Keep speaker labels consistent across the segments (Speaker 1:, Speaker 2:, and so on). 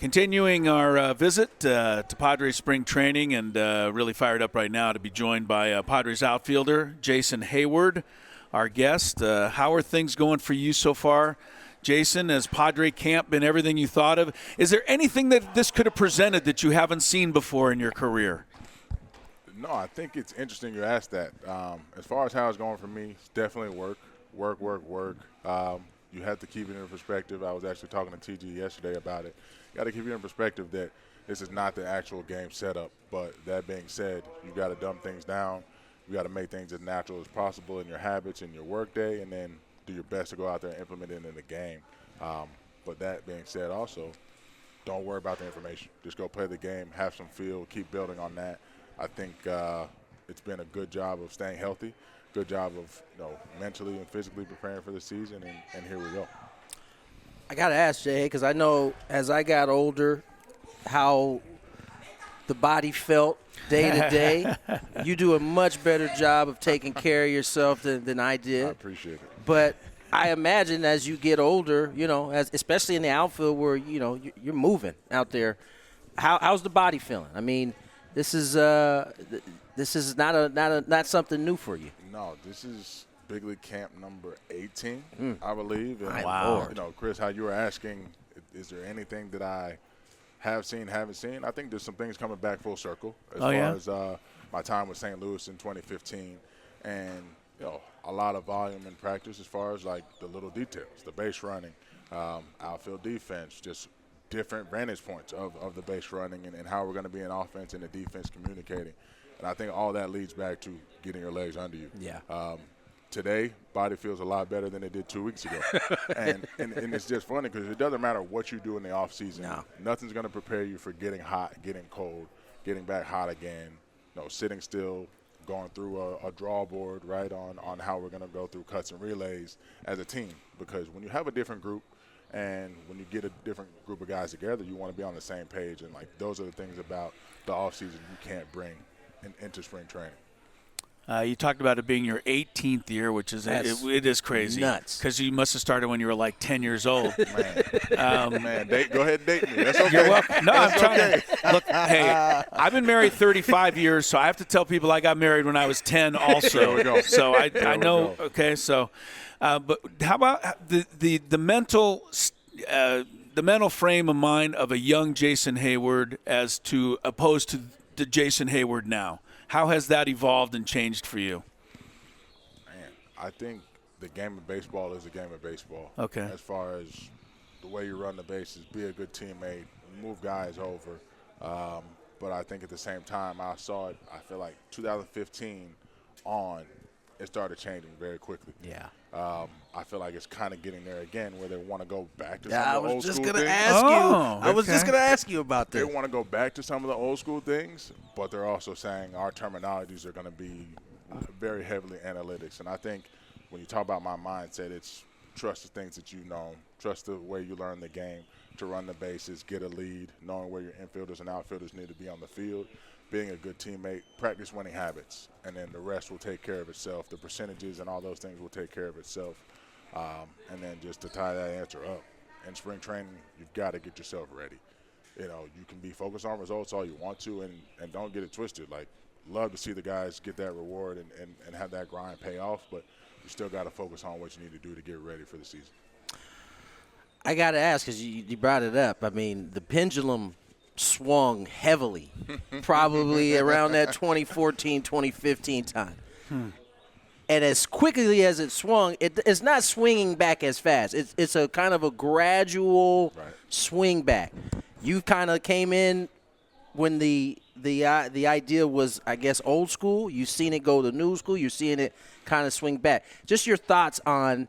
Speaker 1: Continuing our visit to Padres spring training, and really fired up right now to be joined by Padres outfielder Jason Heyward, our guest. How are things going for you so far, Jason? Has Padre camp been everything you thought of? Is there anything that this could have presented that you haven't seen before in your career?
Speaker 2: No, I think it's interesting you asked that. As far as how it's going for me, it's definitely work. You have to keep it in perspective. I was actually talking to TG yesterday about it. You got to keep it in perspective that this is not the actual game setup. But that being said, you got to dumb things down. You got to make things as natural as possible in your habits and your work day, and then do your best to go out there and implement it in the game. But that being said, also, don't worry about the information. Just go play the game, have some feel, keep building on that. I think it's been a good job of staying healthy, good job of mentally and physically preparing for the season, and here we go.
Speaker 3: I got to ask, Jay, because I know as I got older how the body felt day to day. You do a much better job of taking care of yourself than I did.
Speaker 2: I appreciate it.
Speaker 3: But I imagine as you get older, especially in the outfield where, you're moving out there, how's the body feeling? I mean, this is not something new for you.
Speaker 2: No, this is big league camp number 18, I believe. And,
Speaker 3: wow.
Speaker 2: Chris, how you were asking, is there anything that I have seen, haven't seen? I think there's some things coming back full circle as far as my time with St. Louis in 2015, and a lot of volume in practice as far as like the little details, the base running, outfield defense, just different vantage points of the base running and how we're going to be in offense and the defense communicating. And I think all that leads back to getting your legs under you.
Speaker 3: Yeah.
Speaker 2: Today, body feels a lot better than it did 2 weeks ago. and it's just funny because it doesn't matter what you do in the offseason.
Speaker 3: No.
Speaker 2: Nothing's going to prepare you for getting hot, getting cold, getting back hot again, sitting still, going through a draw board, right, on how we're going to go through cuts and relays as a team. Because when you have a different group and when you get a different group of guys together, you want to be on the same page. And, those are the things about the offseason you can't bring into spring training.
Speaker 1: You talked about it being your 18th year, which is it is crazy.
Speaker 3: Nuts.
Speaker 1: Because you must have started when you were like 10 years old.
Speaker 2: Man, go ahead and date me. That's okay.
Speaker 1: You're welcome. No, I'm trying to look. Hey, I've been married 35 years, so I have to tell people I got married when I was 10 also.
Speaker 2: There we go.
Speaker 1: So I know. Okay, so but how about the mental frame of mind of a young Jason Heyward as to opposed to the Jason Heyward now? How has that evolved and changed for you?
Speaker 2: Man, I think the game of baseball is a game of baseball.
Speaker 1: Okay.
Speaker 2: As far as the way you run the bases, be a good teammate, move guys over. But I think at the same time, I saw it, I feel like 2015 on, it started changing very quickly.
Speaker 3: Yeah.
Speaker 2: I feel like it's kind of getting there again where they want to go back to some of the old school things.
Speaker 3: I was just going to ask you about this.
Speaker 2: They want to go back to some of the old school things, but they're also saying our terminologies are going to be very heavily analytics. And I think when you talk about my mindset, it's trust the things that you know, trust the way you learn the game, to run the bases, get a lead, knowing where your infielders and outfielders need to be on the field, being a good teammate, practice winning habits, and then the rest will take care of itself. The percentages and all those things will take care of itself. And then just to tie that answer up, in spring training, you've got to get yourself ready. You can be focused on results all you want to, and don't get it twisted. Love to see the guys get that reward and have that grind pay off, but you still got to focus on what you need to do to get ready for the season.
Speaker 3: I got to ask, because you brought it up. I mean, the pendulum swung heavily, probably around that 2014, 2015 time. And as quickly as it swung, it's not swinging back as fast. It's a kind of a gradual swing back. You kind of came in when the idea was, I guess, old school. You've seen it go to new school. You're seeing it kind of swing back. Just your thoughts on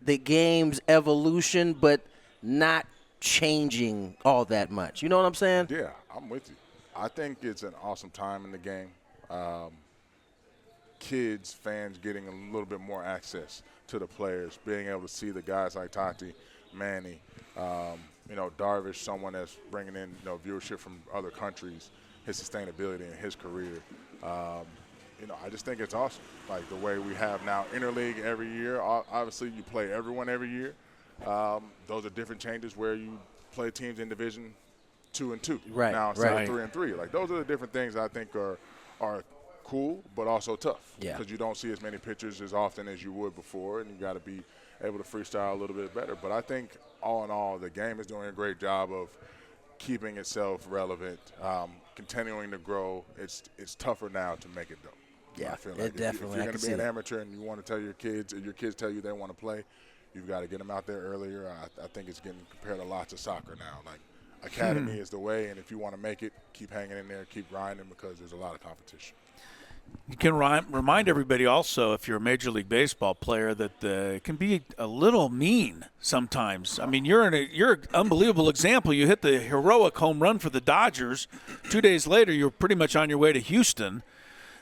Speaker 3: the game's evolution, but not changing all that much. You know what I'm saying?
Speaker 2: Yeah, I'm with you. I think it's an awesome time in the game. Kids, fans getting a little bit more access to the players, being able to see the guys like Tati, Manny, Darvish, someone that's bringing in viewership from other countries, his sustainability in his career. I just think it's awesome. Like the way we have now interleague every year. Obviously, you play everyone every year. Those are different changes where you play teams in Division 2-2.
Speaker 3: Right,
Speaker 2: Now instead
Speaker 3: right.
Speaker 2: of 3-3. Like, those are the different things I think are cool, but also tough.
Speaker 3: Yeah.
Speaker 2: Because you don't see as many pitchers as often as you would before, and you got to be able to freestyle a little bit better. But I think all in all, the game is doing a great job of keeping itself relevant, continuing to grow. It's tougher now to make it though.
Speaker 3: Yeah,
Speaker 2: I feel
Speaker 3: it
Speaker 2: like
Speaker 3: definitely.
Speaker 2: if you're going to be an amateur and you want to tell your kids, and your kids tell you they want to play, you've got to get them out there earlier. I think it's getting compared a lot to soccer now. Like, academy is the way, and if you want to make it, keep hanging in there, keep grinding, because there's a lot of competition.
Speaker 1: You can remind everybody also, if you're a Major League Baseball player, that it can be a little mean sometimes. I mean, you're an unbelievable example. You hit the heroic home run for the Dodgers. 2 days later, you're pretty much on your way to Houston.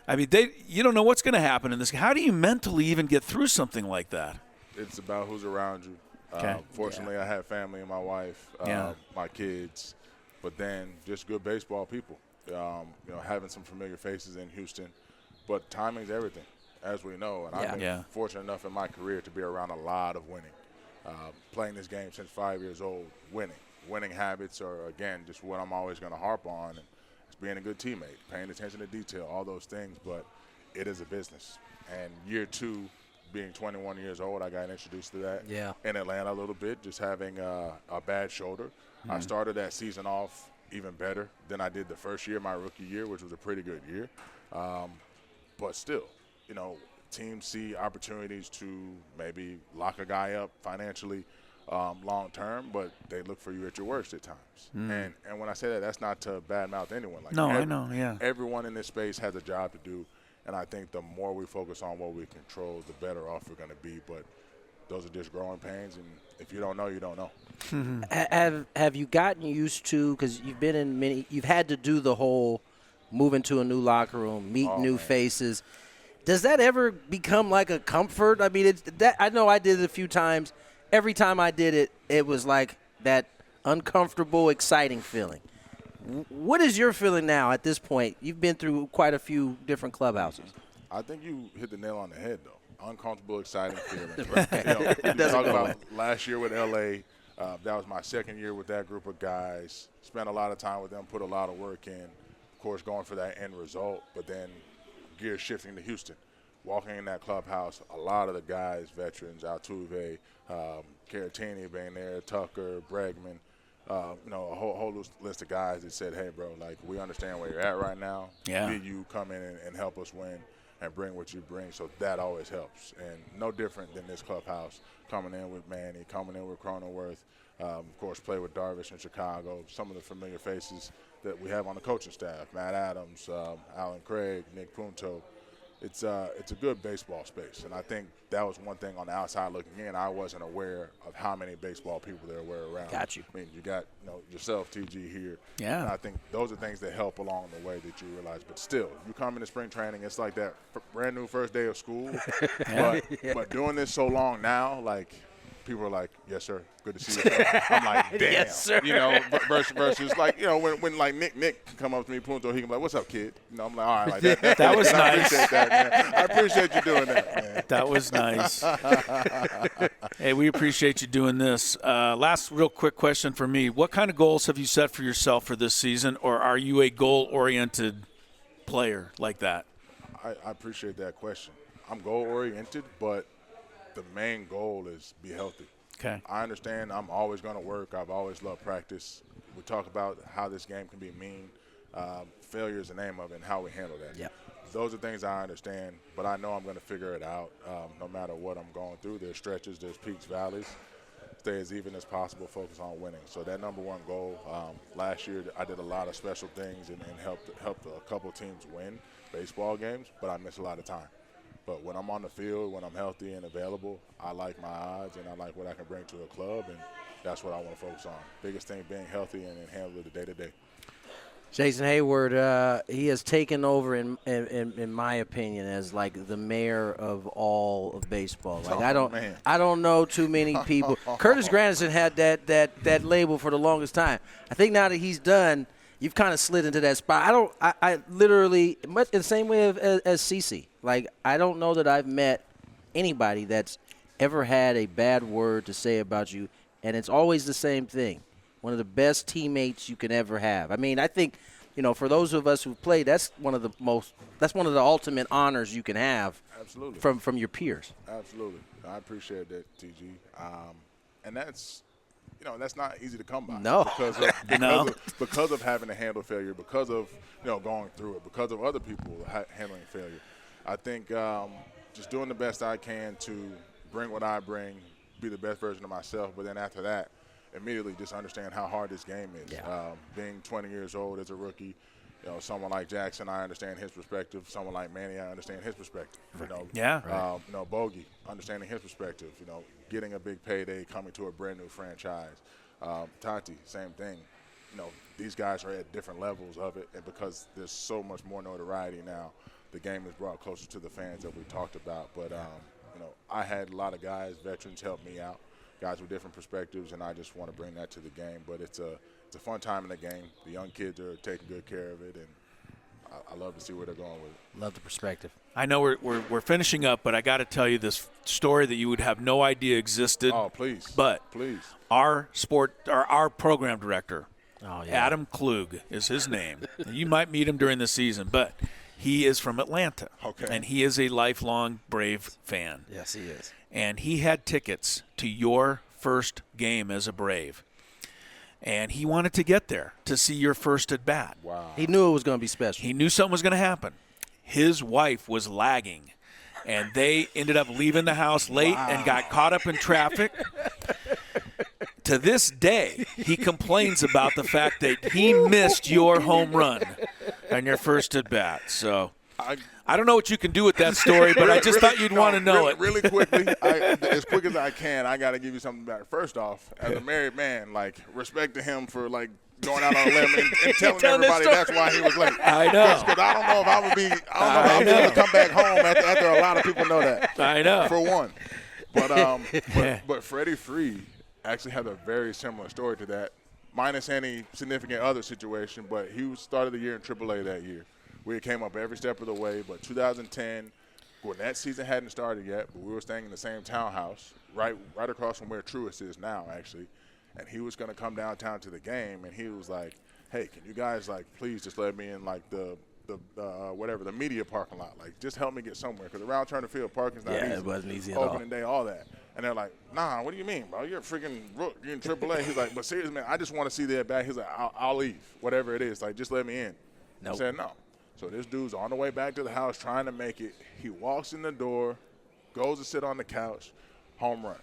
Speaker 1: I mean, you don't know what's going to happen in this. How do you mentally even get through something like that?
Speaker 2: It's about who's around you.
Speaker 1: Okay.
Speaker 2: Fortunately, I had family and my wife, my kids, but then just good baseball people. Having some familiar faces in Houston. But timing's everything, as we know. And I've been fortunate enough in my career to be around a lot of winning. Playing this game since 5 years old, winning. Winning habits are, again, just what I'm always going to harp on. And it's being a good teammate, paying attention to detail, all those things. But it is a business. And year 2, being 21 years old, I got introduced to that in Atlanta a little bit, just having a bad shoulder. I started that season off even better than I did the first year, my rookie year, which was a pretty good year. But still, teams see opportunities to maybe lock a guy up financially long term, but they look for you at your worst at times. And when I say that, that's not to badmouth anyone. Like,
Speaker 1: I know, yeah.
Speaker 2: Everyone in this space has a job to do, and I think the more we focus on what we control, the better off we're going to be. But those are just growing pains, and if you don't know, you don't know.
Speaker 3: Have you gotten used to, because you've been in you've had to do the whole move into a new locker room, meet new faces. Does that ever become like a comfort? I mean, I know I did it a few times. Every time I did it, it was like that uncomfortable, exciting feeling. What is your feeling now at this point? You've been through quite a few different clubhouses.
Speaker 2: I think you hit the nail on the head, though. Uncomfortable, exciting feeling. You talk about last year with L.A., that was my second year with that group of guys. Spent a lot of time with them, put a lot of work in. Of course, going for that end result, but then gears shifting to Houston. Walking in that clubhouse, a lot of the guys, veterans, Altuve, Caratini being there, Tucker, Bregman, a whole list of guys that said, hey, bro, like, we understand where you're at right now. Did you come in and help us win and bring what you bring? So that always helps. And no different than this clubhouse, coming in with Manny, coming in with Cronenworth, of course, play with Darvish in Chicago, some of the familiar faces that we have on the coaching staff, Matt Adams, Alan Craig, Nick Punto. It's a good baseball space, and I think that was one thing on the outside looking in. I wasn't aware of how many baseball people there were around.
Speaker 3: Got you.
Speaker 2: I mean, you got yourself, TG, here.
Speaker 1: Yeah.
Speaker 2: And I think those are things that help along the way that you realize. But still, you come into spring training, it's like that brand new first day of school. But doing this so long now, like, people are like, yes, sir, good to see you. I'm like, damn.
Speaker 3: Yes, sir.
Speaker 2: Versus like, when like Nick can come up to me, Punto, he can be like, what's up, kid? I'm like, all right, like that.
Speaker 1: That was nice.
Speaker 2: I appreciate that, man. I appreciate you doing that, man.
Speaker 1: That was nice. Hey, we appreciate you doing this. Last real quick question for me. What kind of goals have you set for yourself for this season, or are you a goal-oriented player like that?
Speaker 2: I appreciate that question. I'm goal-oriented, but the main goal is be healthy.
Speaker 1: Okay.
Speaker 2: I understand I'm always going to work. I've always loved practice. We talk about how this game can be mean. Failure is the name of it and how we handle that.
Speaker 3: Yep.
Speaker 2: Those are things I understand, but I know I'm going to figure it out no matter what I'm going through. There's stretches, there's peaks, valleys. Stay as even as possible, focus on winning. So that number one goal, last year I did a lot of special things and helped a couple teams win baseball games, but I missed a lot of time. But when I'm on the field, when I'm healthy and available, I like my odds and I like what I can bring to a club, and that's what I want to focus on. Biggest thing, being healthy and handling the day-to-day.
Speaker 3: Jason Heyward, he has taken over, in my opinion, as like the mayor of all of baseball. Like I don't know too many people. Curtis Granderson had that label for the longest time. I think now that he's done, you've kind of slid into that spot. I literally, much in the same way as CeCe. Like, I don't know that I've met anybody that's ever had a bad word to say about you, and it's always the same thing. One of the best teammates you can ever have. I mean, I think, for those of us who've played, that's one of the ultimate honors you can have.
Speaker 2: Absolutely.
Speaker 3: From your peers.
Speaker 2: Absolutely. I appreciate that, TG. And that's, that's not easy to come by.
Speaker 3: No.
Speaker 2: Because of having to handle failure, because of, going through it, because of other people handling failure. I think just doing the best I can to bring what I bring, be the best version of myself, but then after that, immediately just understand how hard this game is.
Speaker 3: Yeah.
Speaker 2: Being 20 years old as a rookie, someone like Jackson, I understand his perspective. Someone like Manny, I understand his perspective. Bogey, understanding his perspective. Getting a big payday, coming to a brand new franchise. Tati, same thing. These guys are at different levels of it, and because there's so much more notoriety now, the game is brought closer to the fans that we talked about. But I had a lot of guys, veterans, help me out, guys with different perspectives, and I just want to bring that to the game. But it's a fun time in the game. The young kids are taking good care of it, and I love to see where they're going with it.
Speaker 3: Love the perspective.
Speaker 1: I know we're finishing up, but I got to tell you this story that you would have no idea existed.
Speaker 2: Oh, please.
Speaker 1: But
Speaker 2: please.
Speaker 1: Our program director, Adam Klug is his name. You might meet him during the season, but he is from Atlanta.
Speaker 2: Okay.
Speaker 1: And he is a lifelong Brave fan.
Speaker 3: Yes, he is.
Speaker 1: And he had tickets to your first game as a Brave. And he wanted to get there to see your first at bat.
Speaker 2: Wow.
Speaker 3: He knew it was going to be special.
Speaker 1: He knew something was going to happen. His wife was lagging, and they ended up leaving the house late and got caught up in traffic. To this day, he complains about the fact that he missed your home run and your first at bat. So I don't know what you can do with that story, but I just thought you'd want to know it.
Speaker 2: Really quickly, as quick as I can, I got to give you something back. First off, as a married man, respect to him for going out on a limb and telling everybody that's why he was late.
Speaker 1: I know.
Speaker 2: Because I don't know if I would be. I don't know if I would come back home after a lot of people know that.
Speaker 1: I know.
Speaker 2: For one, but Freddie Freed actually had a very similar story to that, minus any significant other situation. But he started the year in AAA that year. We came up every step of the way, but 2010, Gwinnett season hadn't started yet, but we were staying in the same townhouse, right across from where Truist is now, actually. And he was going to come downtown to the game, and he was like, "Hey, can you guys please just let me in the media parking lot? Just help me get somewhere, because around Turner Field parking's not easy.
Speaker 3: Yeah, it wasn't easy at all.
Speaker 2: Opening day, all that." And they're like, "Nah, what do you mean, bro? You're a freaking rook. You're in AAA." He's like, "But seriously, man, I just want to see that back." He's like, "I'll leave, whatever it is. Just let me in."
Speaker 3: Nope.
Speaker 2: I said no. So this dude's on the way back to the house trying to make it. He walks in the door, goes to sit on the couch, home run.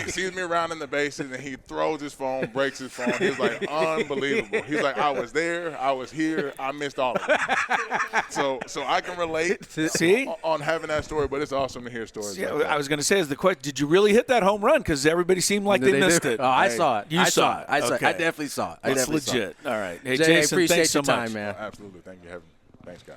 Speaker 2: Sees me around in the bases, and he throws his phone, breaks his phone. He's like, unbelievable. He's like, I was there, I was here, I missed all of it. So I can relate on having that story, but it's awesome to hear stories like that.
Speaker 1: I was going to say, is the question, did you really hit that home run? Because everybody seemed like they missed it.
Speaker 3: Oh, I saw it.
Speaker 1: You saw it.
Speaker 3: I
Speaker 1: Okay.
Speaker 3: definitely saw it.
Speaker 1: That's legit. All right. Hey,
Speaker 3: Jay,
Speaker 1: Jason,
Speaker 3: appreciate
Speaker 1: thanks so
Speaker 3: your time,
Speaker 1: much.
Speaker 3: man.
Speaker 2: Absolutely. Thank you. Thanks, guys.